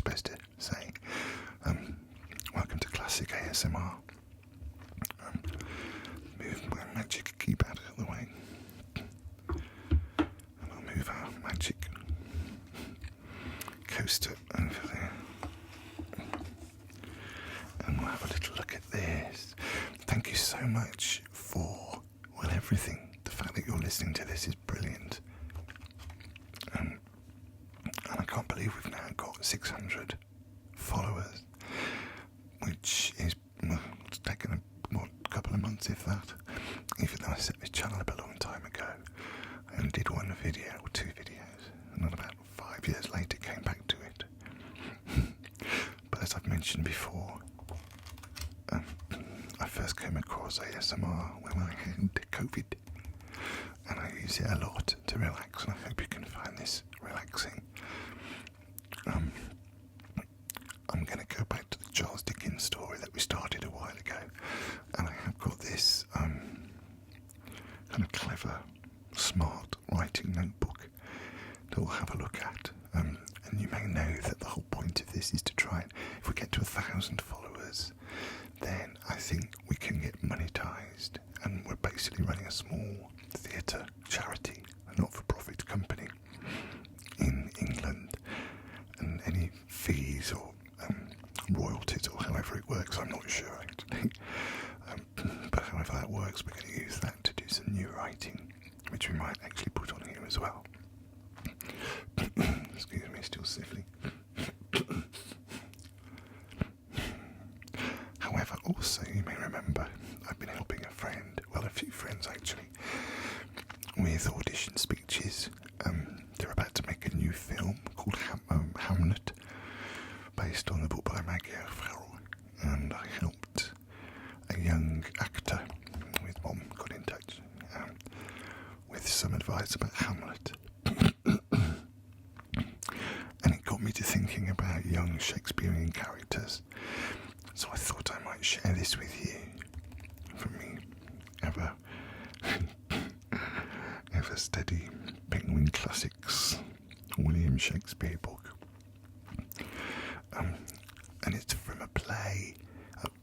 supposed to say. Welcome to Classic ASMR. Move my magic keypad out of the way. And I'll move our magic coaster over there. And we'll have a little look at this. Thank you so much for, everything. The fact that you're listening to this is brilliant. And I can't believe we've now got 600 followers, which is, it's taken a couple of months, if that. Even though I set this channel up a long time ago, I only did one video or two videos, and then about 5 years later came back to it. But as I've mentioned before, I first came across ASMR when I had COVID, and I use it a lot to relax, and I hope you can find this relaxing. I'm going to go back to the Charles Dickens story that we started a while ago, and I have got this kind of clever, smart writing notebook that we'll have a look at. And you may know that the whole point of this is to try and, if we get to 1,000 followers, then I think we can get monetized, and we're basically running a small theatre charity, a not-for-profit company in England, and any fees or royalties or however it works, I'm not sure actually, but however that works, we're going to use that to do some new writing, which we might actually put on here as well. Excuse me, still sniffling. However, also you may remember I've been helping a few friends actually, with audition speeches. They're about to make a new film called Hamlet, based on the book by Maggie O'Farrell, and I helped a young actor with Mom got in touch with some advice about Hamlet. And it got me to thinking about young Shakespearean characters, so I thought I might share this with you. For me, ever steady Penguin Classics William Shakespeare book. And it's from a play.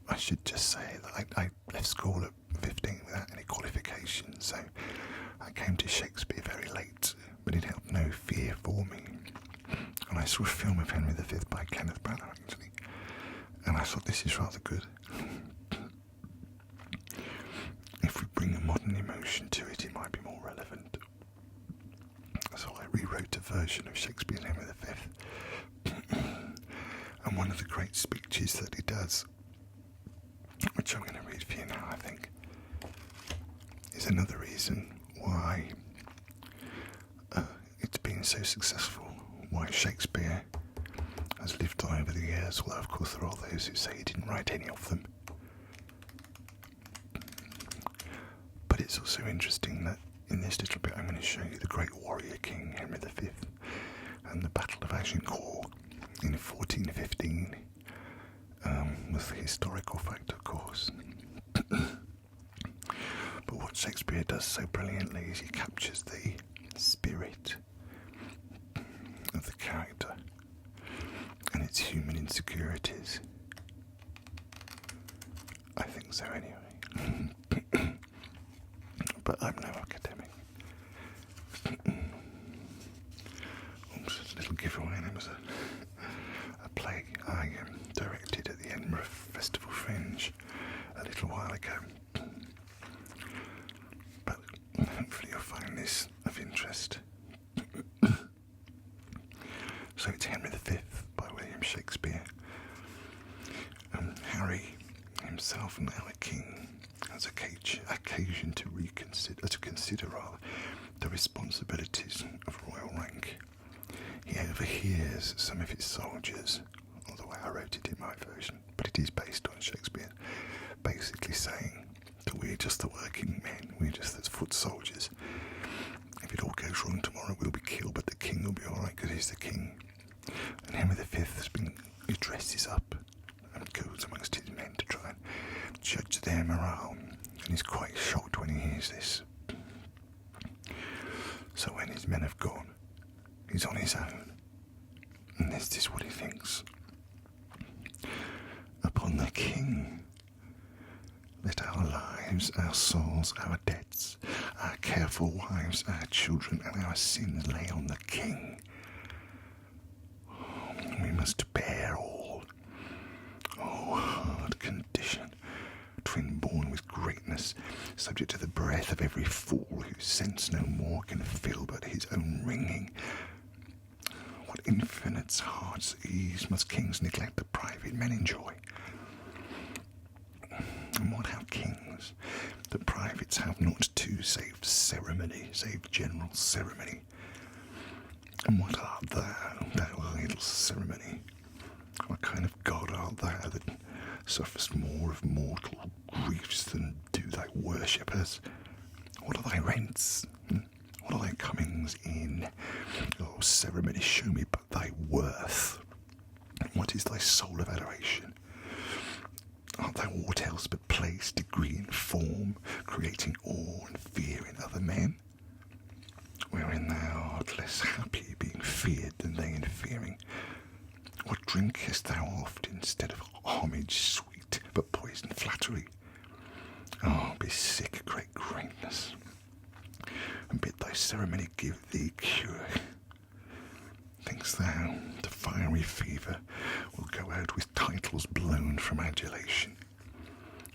I should just say that I left school at 15 without any qualifications, so I came to Shakespeare very late, but it held no fear for me. And I saw a film of Henry V by Kenneth Branagh actually, and I thought this is rather good. If we bring a modern emotion to it, it might be more relevant. So I rewrote a version of Shakespeare's Henry V. And one of the great speeches that he does, which I'm going to read for you now, I think, is another reason why it's been so successful, why Shakespeare has lived on over the years, although of course there are those who say he didn't write any of them. But it's also interesting that in this little bit I'm going to show you the great warrior king Henry V and the Battle of Agincourt in 1415, was the historical fact, of course. But what Shakespeare does so brilliantly is he captures the spirit of the character and its human insecurities. I think so anyway. But I'm no academic. Oops, a little giveaway. There was a play I directed at the Edinburgh Festival Fringe a little while ago. But hopefully you'll find this of interest. So it's Henry V by William Shakespeare. Harry himself, now a king, has occasion to consider the responsibilities of royal rank. He overhears some of his soldiers, or the way I wrote it in my version, but it is based on Shakespeare, basically saying that we're just the working men, we're just the foot soldiers. If it all goes wrong tomorrow, we'll be killed, but the king will be alright because he's the king. And Henry V he dresses up and goes amongst his men to try and judge their morale, and he's quite shocked when he hears this. So when his men have gone, he's on his own, And this is what he thinks. Upon the king, let our lives, our souls, our debts, our careful wives, our children, and our sins lay on the king. We must bear all. Oh, hard condition, twin born with greatness, subject to the breath of every fool whose sense no more can fill but his own ringing. What infinite heart's ease must kings neglect that private men enjoy? And what have kings that privates have not too, save ceremony, save general ceremony? And what art thou, thou idle ceremony? What kind of god art thou that sufferest more of mortal griefs than do thy worshippers? What are thy rents? What are thy comings in? Oh, ceremony, show me but thy worth. What is thy soul of adoration? Art thou aught else but place, degree, and form, creating awe and fear in other men? Wherein thou art less happy being feared than they in fearing? What drinkest thou oft instead of homage sweet, but poison flattery? Oh, be sick, great greatness, and bid thy ceremony give thee cure. Think'st thou the fiery fever will go out with titles blown from adulation?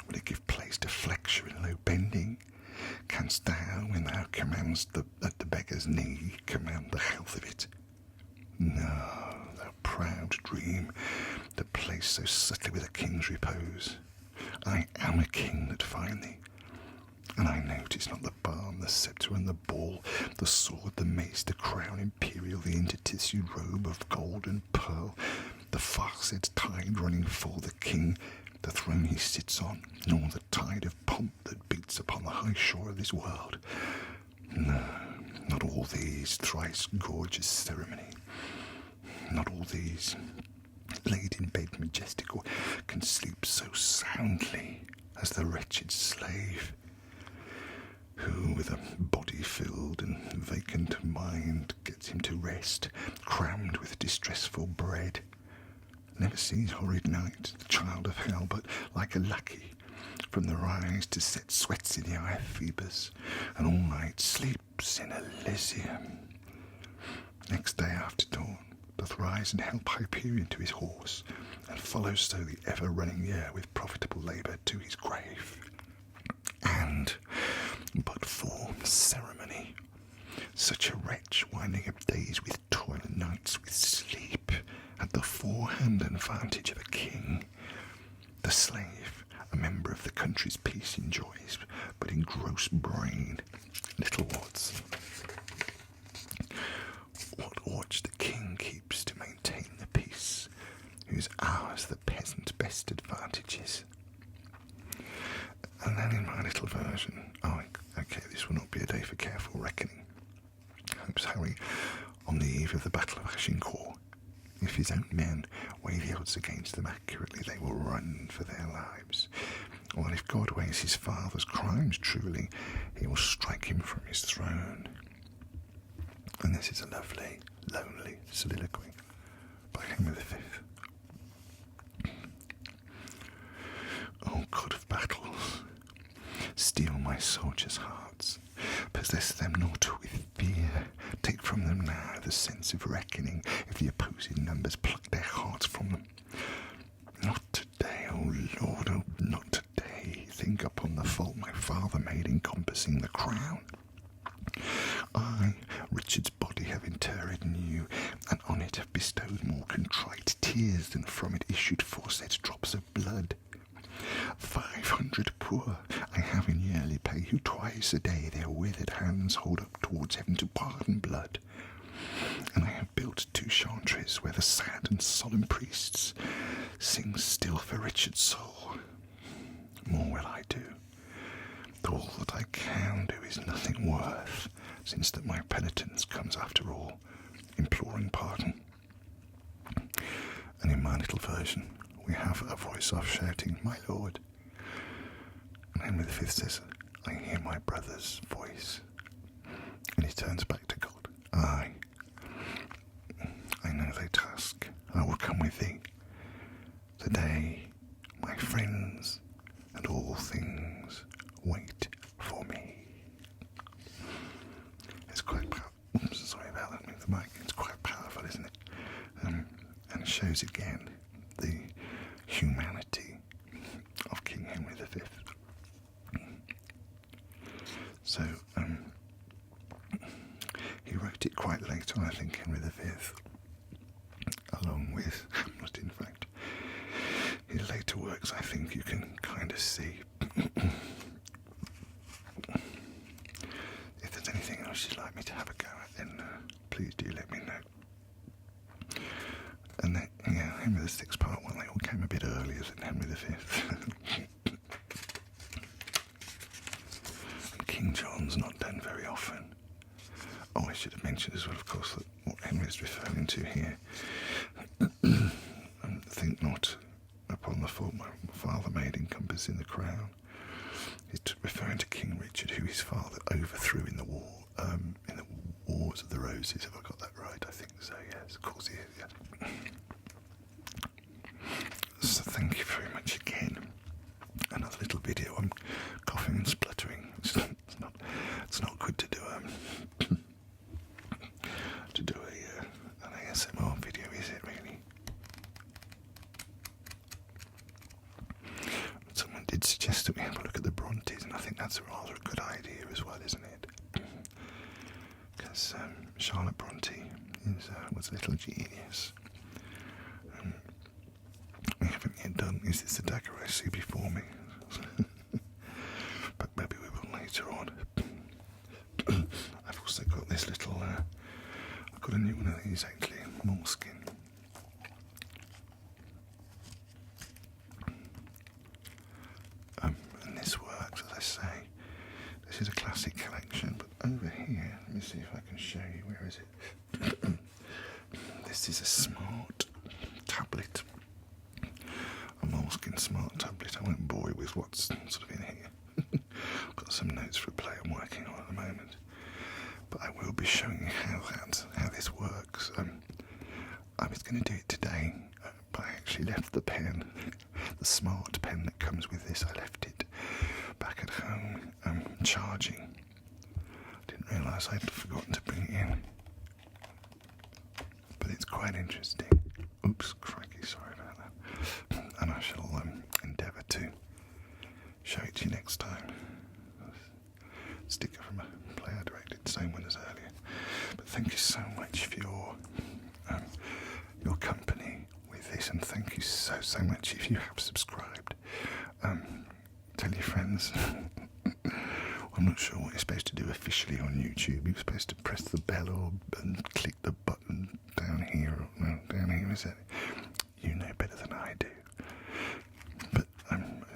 Will it give place to flexure and low bending? Canst thou, when thou commandst at the beggar's knee, command the health of it? No, thou proud dream, that place so subtly with a king's repose. I am a king that find thee, and I notice not the balm, the sceptre and the ball, the sword, the mace, the crown imperial, the intertissued robe of gold and pearl, the far-said tide running for the king, the throne he sits on, nor the tide of pomp that beats upon the high shore of this world. No, not all these thrice gorgeous ceremony, not all these, laid in bed majestical, can sleep so soundly as the wretched slave, who with a body filled and vacant mind gets him to rest, crammed with distressful bread, never sees horrid night, the child of hell, but like a lackey, from the rise to set sweats in the eye of Phoebus, and all night sleeps in Elysium. Next day after dawn doth rise and help Hyperion to his horse, and follows so the ever-running year with profitable labour to his grave. And but for ceremony, such a wretch winding up days with toil and nights with sleep, at the forehand and vantage of a king, the slave, a member of the country's peace, enjoys, but in gross brain, little wots. What watch the king keeps to maintain the peace, whose hours the peasant best advantages. And then in my little version, okay, this will not be a day for careful reckoning. Hopes Harry, on the eve of the Battle of Agincourt, if his own men weigh the odds against them accurately, they will run for their lives. While if God weighs his father's crimes truly, he will strike him from his throne. And this is a lovely, lonely soliloquy by Henry V. O God of battles, steel my soldiers' hearts, possess them not with fear, take from them now the sense of reckoning, if the opposing numbers pluck their hearts from them. Not today, O Lord, oh, not today, think upon the fault my father made encompassing the crown. I, Richard's body, have interred new, and on it have bestowed more contrite tears than from it issued foresaid drops of blood. 500 poor I have in yearly pay, who twice a day their withered hands hold up towards heaven to pardon blood. And I have built 2 chantries where the sad and solemn priests sing still for Richard's soul. More will I do. All that I can do is nothing worth, since that my penitence comes after all, imploring pardon. And in my little version, we have a voice off shouting, "My Lord." And Henry V says, "I hear my brother's voice." And he turns back to God. I know they task shows again the humanity of King Henry V. So, he wrote it quite late on, I think, Henry V, along with Hamlet, in fact. His later works, I think you can kind of see. If there's anything else you'd like me to have a go at, then please do let me know. And then, yeah, Henry VI Part 1, they all came a bit earlier than Henry V. And King John's not done very often. Oh, I should have mentioned as well, of course, that what Henry's referring to here. Think not upon the fault my father made encompassing the crown. He's referring to King Richard, who his father overthrew in the war, in the Wars of the Roses. Have I got that right? I think so, yes. Of course he is, yes. So thank you very much again. Another little video. I'm coughing and spluttering. It's not good to do an ASMR video, is it really? Someone did suggest that we have a look at the Brontes, and I think that's rather a good idea as well, isn't it? Because Charlotte Bronte was a little genius. We haven't yet done Is This the Dagger I See Before Me? But maybe we will later on. I've also got this little, I've got a new one of these actually, moleskin. And this works, as I say. This is a classic collection, but over here, let me see if I can show you, where is it? This is a smart tablet. A moleskin smart tablet. I won't bore you with what's sort of in here. I've got some notes for a play I'm working on at the moment. But I will be showing you how this works. I was going to do it today, but I actually left the pen, the smart pen that comes with this, I left it back at home charging. I didn't realise I'd forgotten to bring it in. But it's quite interesting. Oops, crikey, sorry about that. And I shall endeavour to show it to you next time. Sticker from a play I directed, same one as earlier. But thank you so much for your company with this, and thank you so much if you have subscribed. Tell your friends. I'm not sure what you're supposed to do officially on YouTube. You're supposed to press the bell and click the button down here. No, down here, is it? You know better than I do. But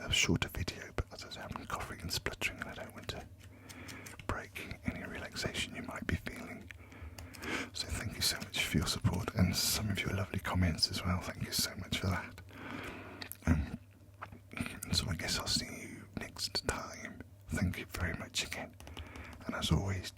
a shorter video, but as I say, I'm coughing and spluttering, and I don't want to break any relaxation you might be feeling. So thank you so much for your support, and some of your lovely comments as well. Thank you so much for that. So I guess I'll see you next time. Thank you very much again. And as always,